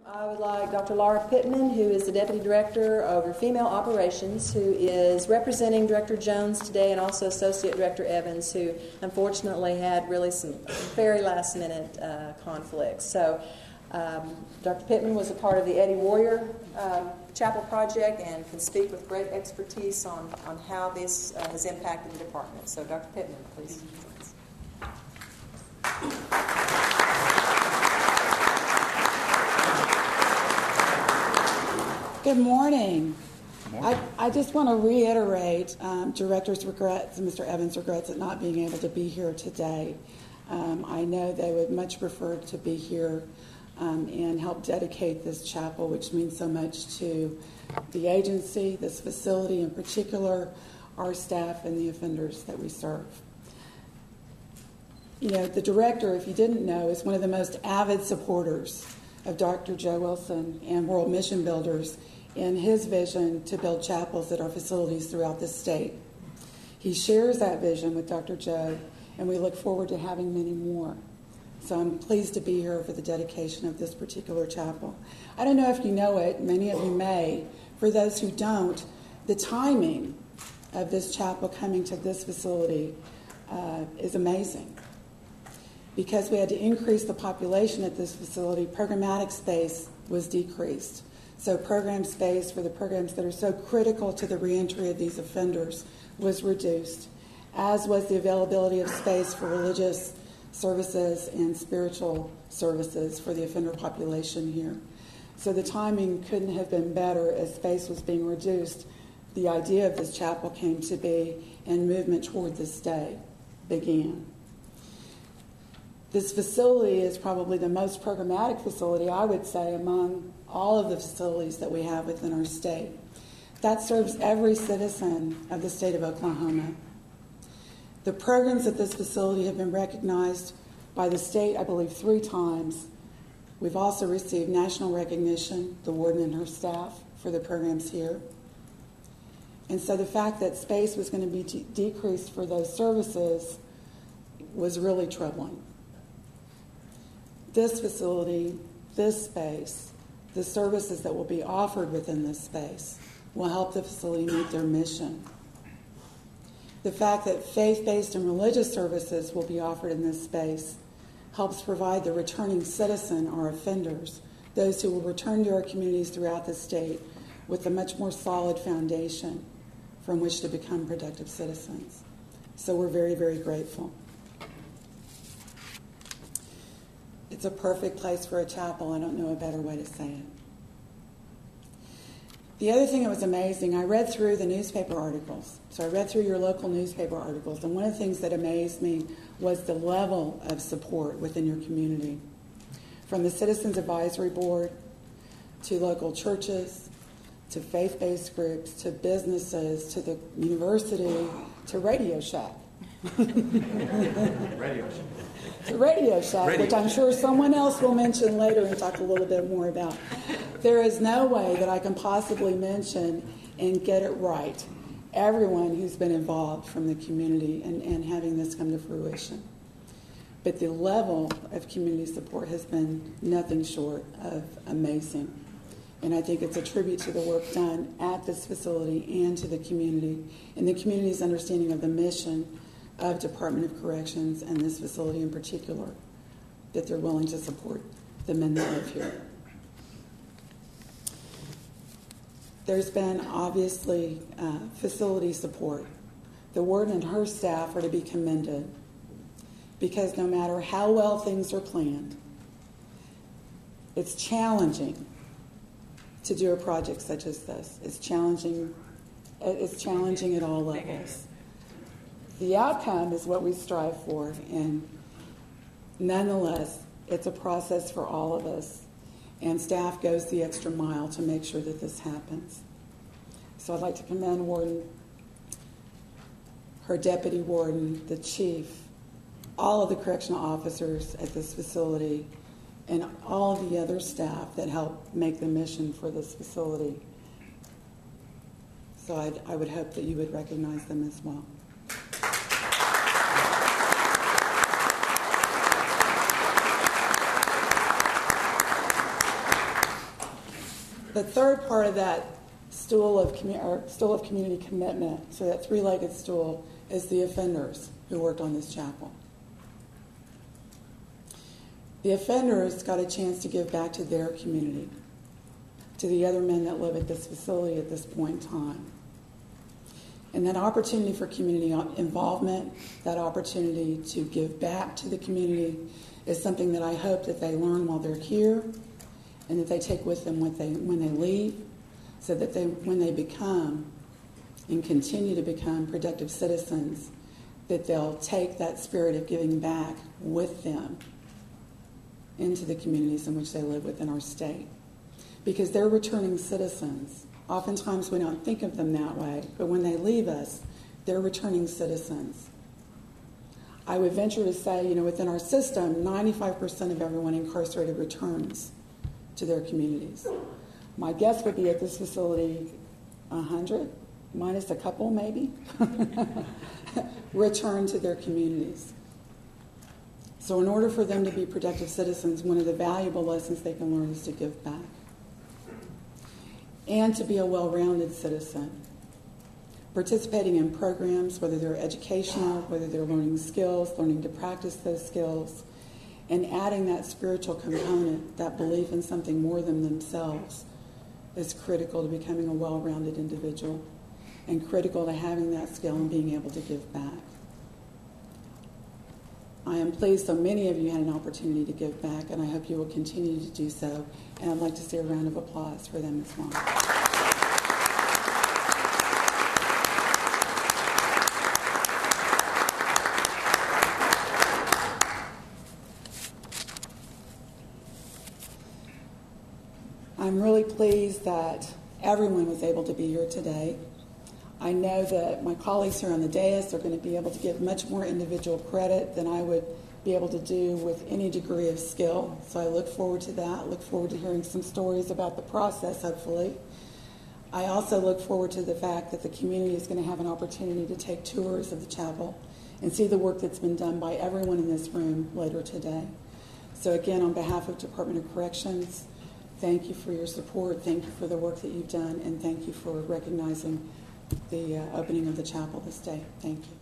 I would like Dr. Laura Pitman, who is the Deputy Director over Female Operations, who is representing Director Jones today, and also Associate Director Evans, who unfortunately had really some very last-minute conflicts. So Dr. Pitman was a part of the Eddie Warrior Chapel project and can speak with great expertise on how this has impacted the department. So Dr. Pitman, please. Good morning. I just want to reiterate Director's regrets and Mr. Evans' regrets at not being able to be here today. I know they would much prefer to be here and help dedicate this chapel, which means so much to the agency, this facility in particular, our staff, and the offenders that we serve. You know, the director, if you didn't know, is one of the most avid supporters of Dr. Joe Wilson and World Mission Builders in his vision to build chapels at our facilities throughout the state. He shares that vision with Dr. Joe, and we look forward to having many more. So I'm pleased to be here for the dedication of this particular chapel. I don't know if you know it, many of you may. For those who don't, the timing of this chapel coming to this facility is amazing. Because we had to increase the population at this facility, programmatic space was decreased. So program space for the programs that are so critical to the reentry of these offenders was reduced, as was the availability of space for religious services and spiritual services for the offender population here. So the timing couldn't have been better as space was being reduced. The idea of this chapel came to be, and movement toward this day began. This facility is probably the most programmatic facility, I would say, among all of the facilities that we have within our state. That serves every citizen of the state of Oklahoma. The programs at this facility have been recognized by the state, I believe, 3 times. We've also received national recognition, the warden and her staff, for the programs here. And so the fact that space was going to be decreased for those services was really troubling. This facility, this space, the services that will be offered within this space will help the facility meet their mission. The fact that faith-based and religious services will be offered in this space helps provide the returning citizen or offenders, those who will return to our communities throughout the state, with a much more solid foundation from which to become productive citizens. So we're very, very grateful. It's a perfect place for a chapel. I don't know a better way to say it. The other thing that was amazing, I read through the newspaper articles. So I read through your local newspaper articles, and one of the things that amazed me was the level of support within your community. From the Citizens Advisory Board, to local churches, to faith-based groups, to businesses, to the university, to Radio Shack. Radio Shack. The Radio Shack, which I'm sure someone else will mention later and talk a little bit more about. There is no way that I can possibly mention and get it right everyone who's been involved from the community and having this come to fruition. But the level of community support has been nothing short of amazing. And I think it's a tribute to the work done at this facility and to the community, and the community's understanding of the mission of Department of Corrections and this facility in particular, that they're willing to support the men that live here. There's been obviously facility support. The warden and her staff are to be commended, because no matter how well things are planned, it's challenging to do a project such as this. It's challenging at all levels. The outcome is what we strive for, and nonetheless, it's a process for all of us, and staff goes the extra mile to make sure that this happens. So I'd like to commend Warden, her deputy warden, the chief, all of the correctional officers at this facility, and all of the other staff that help make the mission for this facility. So I would hope that you would recognize them as well. The third part of that stool of community commitment, so that three-legged stool, is the offenders who worked on this chapel. The offenders got a chance to give back to their community, to the other men that live at this facility at this point in time. And that opportunity for community involvement, that opportunity to give back to the community, is something that I hope that they learn while they're here and that they take with them when they leave, so that when they become and continue to become productive citizens, that they'll take that spirit of giving back with them into the communities in which they live within our state. Because they're returning citizens. Oftentimes we don't think of them that way, but when they leave us, they're returning citizens. I would venture to say, within our system, 95% of everyone incarcerated returns to their communities. My guess would be at this facility, 100, minus a couple maybe, return to their communities. So in order for them to be productive citizens, one of the valuable lessons they can learn is to give back. And to be a well-rounded citizen. Participating in programs, whether they're educational, whether they're learning skills, learning to practice those skills, and adding that spiritual component, that belief in something more than themselves, is critical to becoming a well-rounded individual and critical to having that skill and being able to give back. I am pleased so many of you had an opportunity to give back, and I hope you will continue to do so. And I'd like to see a round of applause for them as well. I'm really pleased that everyone was able to be here today. I know that my colleagues here on the dais are going to be able to give much more individual credit than I would be able to do with any degree of skill. So I look forward to that. Look forward to hearing some stories about the process, hopefully. I also look forward to the fact that the community is going to have an opportunity to take tours of the chapel and see the work that's been done by everyone in this room later today. So again, on behalf of Department of Corrections, thank you for your support, thank you for the work that you've done, and thank you for recognizing the opening of the chapel this day. Thank you.